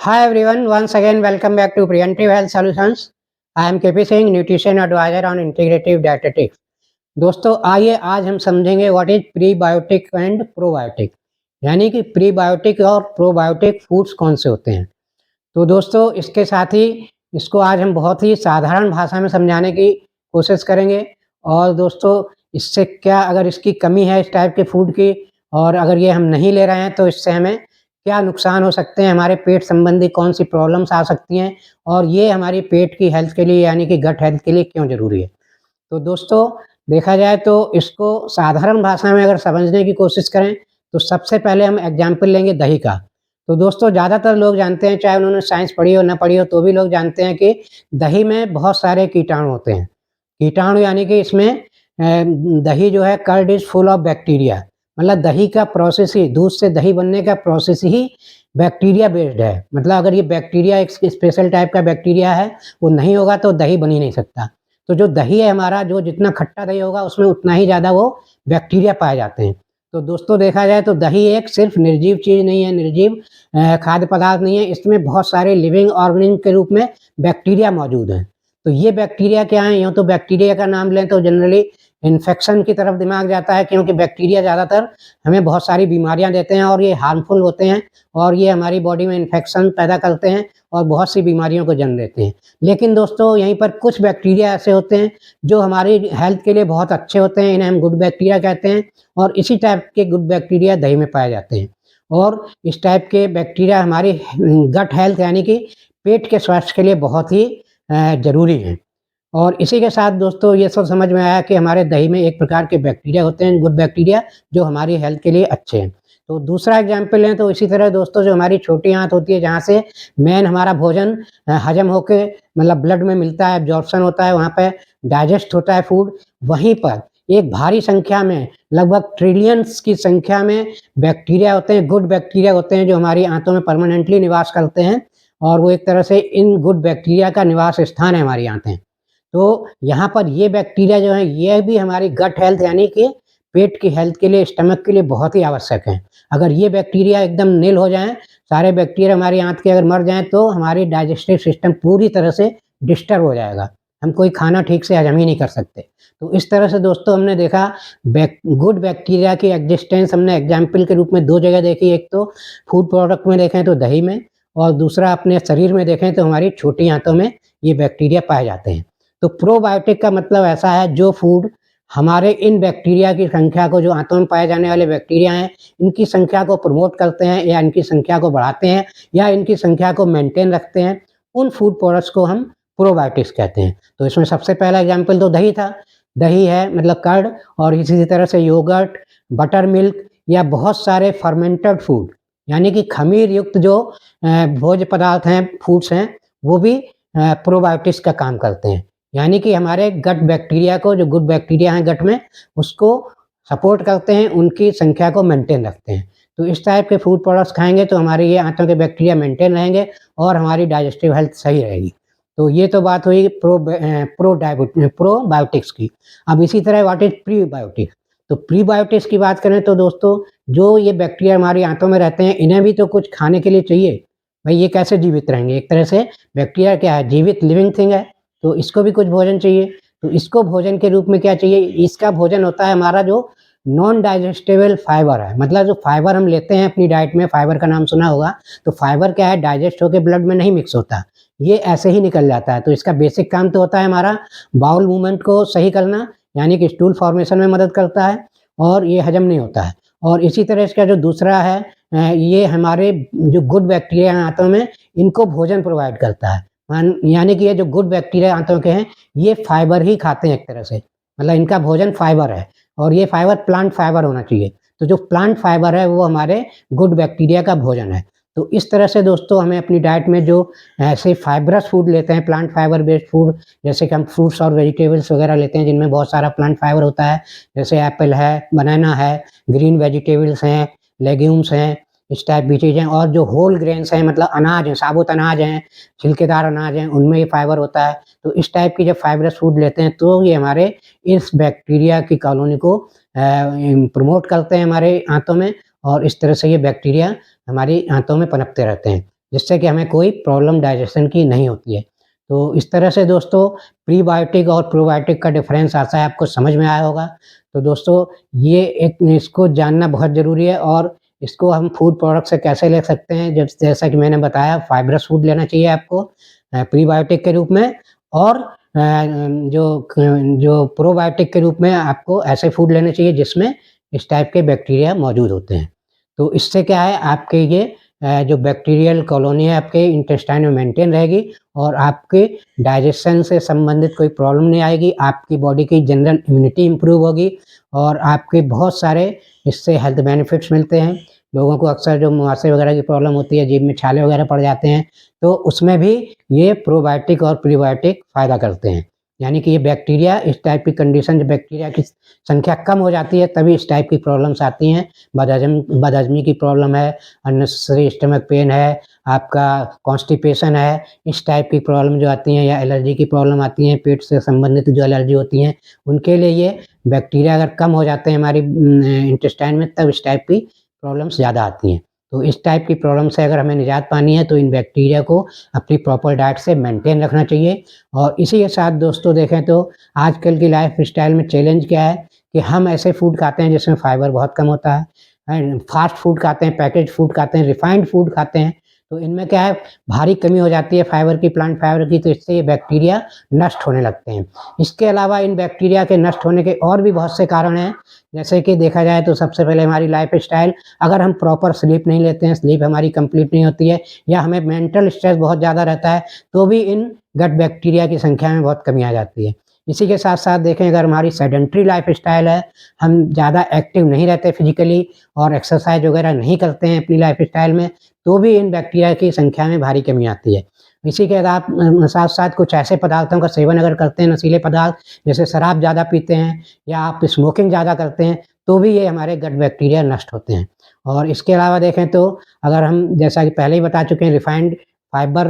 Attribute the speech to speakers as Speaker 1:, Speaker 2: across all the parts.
Speaker 1: Hi everyone, once again welcome back to Preventive Health Solutions. I am KP Singh, Nutrition Advisor on Integrative Dietetics. दोस्तों आइए आज हम समझेंगे what is prebiotic and probiotic, यानी कि prebiotic और probiotic foods कौन से होते हैं। तो दोस्तों इसके साथ ही इसको आज हम बहुत ही साधारण भाषा में समझाने की कोशिश करेंगे। और दोस्तों इससे क्या, अगर इसकी कमी है इस टाइप के फूड की और अगर ये हम नहीं ले रहे हैं तो इससे हमें क्या नुकसान हो सकते हैं, हमारे पेट संबंधी कौन सी प्रॉब्लम्स आ सकती हैं और ये हमारी पेट की हेल्थ के लिए यानी कि गट हेल्थ के लिए क्यों ज़रूरी है। तो दोस्तों देखा जाए तो इसको साधारण भाषा में अगर समझने की कोशिश करें तो सबसे पहले हम एग्जाम्पल लेंगे दही का। तो दोस्तों ज़्यादातर लोग जानते हैं, चाहे उन्होंने साइंस पढ़ी हो ना पढ़ी हो, तो भी लोग जानते हैं कि दही में बहुत सारे कीटाणु होते हैं। कीटाणु यानी कि इसमें दही जो है, curd is full of bacteria. मतलब दही का प्रोसेस ही, दूध से दही बनने का प्रोसेस ही बैक्टीरिया बेस्ड है। मतलब अगर ये बैक्टीरिया एक स्पेशल टाइप का बैक्टीरिया है, वो नहीं होगा तो दही बन ही नहीं सकता। तो जो दही है हमारा, जो जितना खट्टा दही होगा उसमें उतना ही ज़्यादा वो बैक्टीरिया पाए जाते हैं। तो दोस्तों देखा जाए तो दही एक सिर्फ निर्जीव चीज़ नहीं है, निर्जीव खाद्य पदार्थ नहीं है, इसमें बहुत सारे लिविंग ऑर्गेनिज्म के रूप में बैक्टीरिया मौजूद हैं। तो ये बैक्टीरिया क्या है, यूँ तो बैक्टीरिया का नाम लें तो जनरली इन्फेक्शन की तरफ दिमाग जाता है, क्योंकि बैक्टीरिया ज़्यादातर हमें बहुत सारी बीमारियां देते हैं और ये हार्मफुल होते हैं और ये हमारी बॉडी में इन्फेक्शन पैदा करते हैं और बहुत सी बीमारियों को जन्म देते हैं। लेकिन दोस्तों यहीं पर कुछ बैक्टीरिया ऐसे होते हैं जो हमारी हेल्थ के लिए बहुत अच्छे होते हैं, इन्हें हम गुड बैक्टीरिया कहते हैं और इसी टाइप के गुड बैक्टीरिया दही में पाए जाते हैं। और इस टाइप के बैक्टीरिया हमारी गट हेल्थ यानी कि पेट के स्वास्थ्य के लिए बहुत ही ज़रूरी हैं। और इसी के साथ दोस्तों ये सब समझ में आया कि हमारे दही में एक प्रकार के बैक्टीरिया होते हैं, गुड बैक्टीरिया, जो हमारी हेल्थ के लिए अच्छे हैं। तो दूसरा एग्जाम्पल लें तो इसी तरह दोस्तों जो हमारी छोटी आंत होती है, जहाँ से मेन हमारा भोजन हजम होके मतलब ब्लड में मिलता है, एब्जॉर्प्शन होता है, वहाँ पे डाइजेस्ट होता है फूड, वहीं पर एक भारी संख्या में, लगभग ट्रिलियंस की संख्या में बैक्टीरिया होते हैं, गुड बैक्टीरिया होते हैं, जो हमारी आंतों में परमानेंटली निवास करते हैं और वो एक तरह से इन गुड बैक्टीरिया का निवास स्थान है हमारी आंतें। तो यहाँ पर ये बैक्टीरिया जो है, ये भी हमारी गट हेल्थ यानी कि पेट की हेल्थ के लिए, स्टमक के लिए बहुत ही आवश्यक हैं। अगर ये बैक्टीरिया एकदम निल हो जाएँ, सारे बैक्टीरिया हमारी आँत के अगर मर जाएँ, तो हमारी डाइजेस्टिव सिस्टम पूरी तरह से डिस्टर्ब हो जाएगा। हम कोई खाना ठीक से हजम ही नहीं कर सकते। तो इस तरह से दोस्तों हमने देखा गुड बैक्टीरिया की एग्जिस्टेंस हमने एग्जाम्पल के रूप में 2 जगह देखी। एक तो फूड प्रोडक्ट में देखें तो दही में, और दूसरा अपने शरीर में देखें तो हमारी छोटी आँतों में ये बैक्टीरिया पाए जाते हैं। तो प्रोबायोटिक का मतलब ऐसा है जो फूड हमारे इन बैक्टीरिया की संख्या को, जो आंतों में पाए जाने वाले बैक्टीरिया हैं, इनकी संख्या को प्रमोट करते हैं या इनकी संख्या को बढ़ाते हैं या इनकी संख्या को मेंटेन रखते हैं, उन फूड प्रोडक्ट्स को हम प्रोबायोटिक्स कहते हैं। तो इसमें सबसे पहला एग्जाम्पल तो दही था। दही है मतलब कर्ड, और इसी तरह से योगर्ट, बटर मिल्क या बहुत सारे फर्मेंटेड फूड यानी कि खमीर युक्त जो भोज्य पदार्थ हैं, फूड्स हैं, वो भी प्रोबायोटिक्स का काम करते हैं। यानी कि हमारे गट बैक्टीरिया को, जो गुड बैक्टीरिया हैं गट में, उसको सपोर्ट करते हैं, उनकी संख्या को मेंटेन रखते हैं। तो इस टाइप के फूड प्रोडक्ट्स खाएँगे तो हमारे ये आंतों के बैक्टीरिया मेंटेन रहेंगे और हमारी डाइजेस्टिव हेल्थ सही रहेगी। तो ये तो बात हुई प्रोबायोटिक्स की। अब इसी तरह व्हाट इज़ प्रीबायोटिक्स? तो प्रीबायोटिक्स की बात करें तो दोस्तों जो ये बैक्टीरिया हमारी आंतों में रहते हैं, इन्हें भी तो कुछ खाने के लिए चाहिए। भाई ये कैसे जीवित रहेंगे? एक तरह से बैक्टीरिया क्या है? जीवित लिविंग थिंग है। तो इसको भी कुछ भोजन चाहिए। तो इसको भोजन के रूप में क्या चाहिए? इसका भोजन होता है हमारा जो नॉन डाइजेस्टेबल फाइबर है। मतलब जो फाइबर हम लेते हैं अपनी डाइट में, फाइबर का नाम सुना होगा। तो फाइबर क्या है? डाइजेस्ट होके ब्लड में नहीं मिक्स होता, ये ऐसे ही निकल जाता है। तो इसका बेसिक काम तो होता है हमारा बाउल मूवमेंट को सही करना, यानी कि स्टूल फॉर्मेशन में मदद करता है और ये हजम नहीं होता है। और इसी तरह इसका जो दूसरा है, ये हमारे जो गुड बैक्टीरिया हैं आंतों में, इनको भोजन प्रोवाइड करता है। यानी कि ये जो गुड बैक्टीरिया आंतों के हैं, ये फाइबर ही खाते हैं एक तरह से। मतलब इनका भोजन फाइबर है और ये फाइबर प्लांट फाइबर होना चाहिए। तो जो प्लांट फाइबर है वो हमारे गुड बैक्टीरिया का भोजन है। तो इस तरह से दोस्तों हमें अपनी डाइट में जो ऐसे फाइबरस फूड लेते हैं, प्लांट फाइबर बेस्ड फूड, जैसे कि हम फ्रूट्स और वेजिटेबल्स वगैरह लेते हैं जिनमें बहुत सारा प्लांट फाइबर होता है, जैसे एप्पल है, बनाना है, ग्रीन वेजिटेबल्स हैं, लेग्यूम्स हैं, इस टाइप की चीज़ें। और जो होल ग्रेन्स हैं, मतलब अनाज हैं, साबुत अनाज हैं, छिलकेदार अनाज हैं, उनमें ये फाइबर होता है। तो इस टाइप की जब फाइबरस फूड लेते हैं तो ये हमारे इस बैक्टीरिया की कॉलोनी को प्रमोट करते हैं हमारे आंतों में, और इस तरह से ये बैक्टीरिया हमारी आंतों में पनपते रहते हैं। जिससे कि हमें कोई प्रॉब्लम डाइजेशन की नहीं होती है। तो इस तरह से दोस्तों प्रीबायोटिक और प्रोबायोटिक का डिफरेंस आता है, आपको समझ में आया होगा। तो दोस्तों ये इसको जानना बहुत ज़रूरी है और इसको हम फूड प्रोडक्ट से कैसे ले सकते हैं, जैसा कि मैंने बताया फाइबरस फूड लेना चाहिए आपको प्रीबायोटिक के रूप में, और जो प्रोबायोटिक के रूप में आपको ऐसे फूड लेने चाहिए जिसमें इस टाइप के बैक्टीरिया मौजूद होते हैं। तो इससे क्या है, आपके ये जो बैक्टीरियल कॉलोनी है आपके इंटेस्टाइन में मेंटेन रहेगी और आपके डाइजेशन से संबंधित कोई प्रॉब्लम नहीं आएगी, आपकी बॉडी की जनरल इम्यूनिटी इम्प्रूव होगी और आपके बहुत सारे इससे हेल्थ बेनिफिट्स मिलते हैं। लोगों को अक्सर जो मुहासे वगैरह की प्रॉब्लम होती है, जीभ में छाले वगैरह पड़ जाते हैं, तो उसमें भी ये प्रोबायोटिक और प्रीबायोटिक फ़ायदा करते हैं। यानी कि ये बैक्टीरिया इस टाइप की कंडीशन, जब बैक्टीरिया की संख्या कम हो जाती है तभी इस टाइप की प्रॉब्लम्स आती हैं। बदहज़मी की प्रॉब्लम है, अननेसेसरी स्टमक पेन है, आपका कॉन्स्टिपेशन है, इस टाइप की प्रॉब्लम जो आती हैं, या एलर्जी की प्रॉब्लम आती हैं, पेट से संबंधित जो एलर्जी होती हैं, उनके लिए ये बैक्टीरिया अगर कम हो जाते हैं हमारी इंटेस्टाइन में, तब इस टाइप की प्रॉब्लम्स ज़्यादा आती हैं। तो इस टाइप की प्रॉब्लम से अगर हमें निजात पानी है तो इन बैक्टीरिया को अपनी प्रॉपर डाइट से मेंटेन रखना चाहिए। और इसी के साथ दोस्तों देखें तो आजकल की लाइफ स्टाइल में चैलेंज क्या है कि हम ऐसे फूड खाते हैं जिसमें फाइबर बहुत कम होता है, फास्ट फूड खाते हैं, पैकेज फूड खाते हैं, रिफाइंड फूड खाते हैं। तो इनमें क्या है, भारी कमी हो जाती है फाइबर की, प्लांट फाइबर की, तो इससे ये बैक्टीरिया नष्ट होने लगते हैं। इसके अलावा इन बैक्टीरिया के नष्ट होने के और भी बहुत से कारण हैं, जैसे कि देखा जाए तो सबसे पहले हमारी लाइफ स्टाइल, अगर हम प्रॉपर स्लीप नहीं लेते हैं, स्लीप हमारी कंप्लीट नहीं होती है, या हमें मेंटल स्ट्रेस बहुत ज़्यादा रहता है, तो भी इन गट बैक्टीरिया की संख्या में बहुत कमी आ जाती है। इसी के साथ-साथ देखें, अगर हमारी सेडेंटरी लाइफ स्टाइल है, हम ज़्यादा एक्टिव नहीं रहते फिजिकली और एक्सरसाइज वगैरह नहीं करते हैं अपनी लाइफ स्टाइल में, तो भी इन बैक्टीरिया की संख्या में भारी कमी आती है। इसी के साथ-साथ कुछ ऐसे पदार्थों का सेवन अगर करते हैं, नशीले पदार्थ, जैसे शराब ज़्यादा पीते हैं या आप स्मोकिंग ज़्यादा करते हैं, तो भी ये हमारे गट बैक्टीरिया नष्ट होते हैं। और इसके अलावा देखें तो अगर हम, जैसा कि पहले ही बता चुके हैं, रिफाइंड फाइबर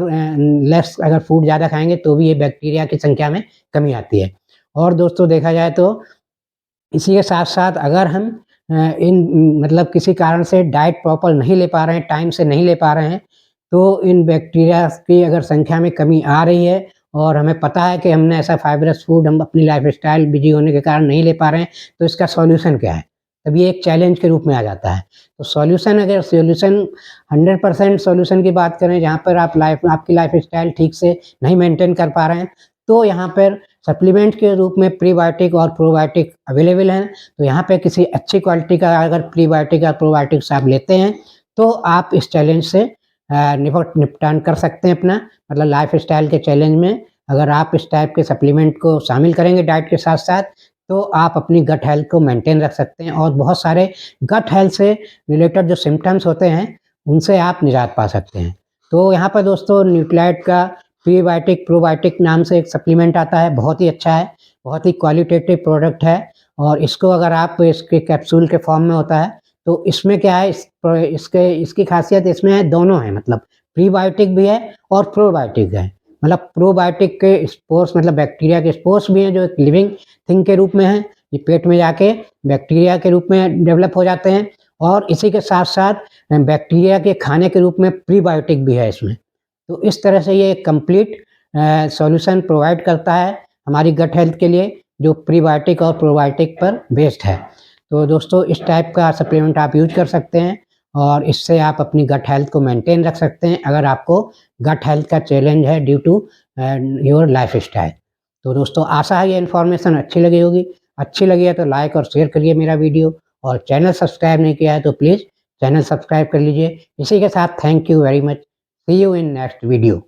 Speaker 1: लेस अगर फूड ज़्यादा खाएँगे तो भी ये बैक्टीरिया की संख्या में कमी आती है। और दोस्तों देखा जाए तो इसी के साथ-साथ अगर हम मतलब किसी कारण से डाइट प्रॉपर नहीं ले पा रहे हैं, टाइम से नहीं ले पा रहे हैं, तो इन बैक्टीरिया की अगर संख्या में कमी आ रही है और हमें पता है कि हमने ऐसा फाइबरस फूड हम अपनी लाइफ़स्टाइल बिज़ी होने के कारण नहीं ले पा रहे हैं, तो इसका सॉल्यूशन क्या है? तब ये एक चैलेंज के रूप में आ जाता है। तो अगर सॉल्यूशन 100% सॉल्यूशन की बात करें, जहाँ पर आपकी लाइफ़स्टाइल ठीक से नहीं मेंटेन कर पा रहे हैं, तो यहाँ पर सप्लीमेंट के रूप में प्रीबायोटिक और प्रोबायोटिक अवेलेबल हैं। तो यहाँ पे किसी अच्छी क्वालिटी का अगर प्रीबायोटिक या प्रोबायोटिक्स आप लेते हैं, तो आप इस चैलेंज से निपटान कर सकते हैं अपना, मतलब लाइफ़स्टाइल के चैलेंज में अगर आप इस टाइप के सप्लीमेंट को शामिल करेंगे डाइट के साथ-साथ, तो आप अपनी गट हेल्थ को मेंटेन रख सकते हैं और बहुत सारे गट हेल्थ से रिलेटेड जो सिम्पटम्स होते हैं, उनसे आप निजात पा सकते हैं। तो यहाँ पर दोस्तों न्यूट्रिलाइट का प्रीबायोटिक प्रोबायोटिक नाम से एक सप्लीमेंट आता है, बहुत ही अच्छा है, बहुत ही क्वालिटेटिव प्रोडक्ट है और इसको अगर आप, इसके कैप्सूल के फॉर्म में होता है, तो इसमें क्या है, इसकी खासियत इसमें है, दोनों है, मतलब प्रीबायोटिक भी है और प्रोबायोटिक है। मतलब प्रोबायोटिक के स्पोर्स, मतलब बैक्टीरिया के स्पोर्स भी हैं जो एक लिविंग थिंग के रूप में हैं, ये पेट में जाके बैक्टीरिया के रूप में डेवलप हो जाते हैं और इसी के साथ-साथ बैक्टीरिया के खाने के रूप में प्रीबायोटिक भी है इसमें। तो इस तरह से ये एक कंप्लीट सॉल्यूशन प्रोवाइड करता है हमारी गट हेल्थ के लिए, जो प्रीबायोटिक और प्रोबायोटिक पर बेस्ड है। तो दोस्तों इस टाइप का सप्लीमेंट आप यूज़ कर सकते हैं और इससे आप अपनी गट हेल्थ को मेंटेन रख सकते हैं अगर आपको गट हेल्थ का चैलेंज है ड्यू टू योर लाइफ़स्टाइल। तो दोस्तों आशा है ये इन्फॉर्मेशन अच्छी लगी होगी। अच्छी लगी है तो लाइक और शेयर करिए मेरा वीडियो, और चैनल सब्सक्राइब नहीं किया है तो प्लीज़ चैनल सब्सक्राइब कर लीजिए। इसी के साथ thank you very much. See you in next video.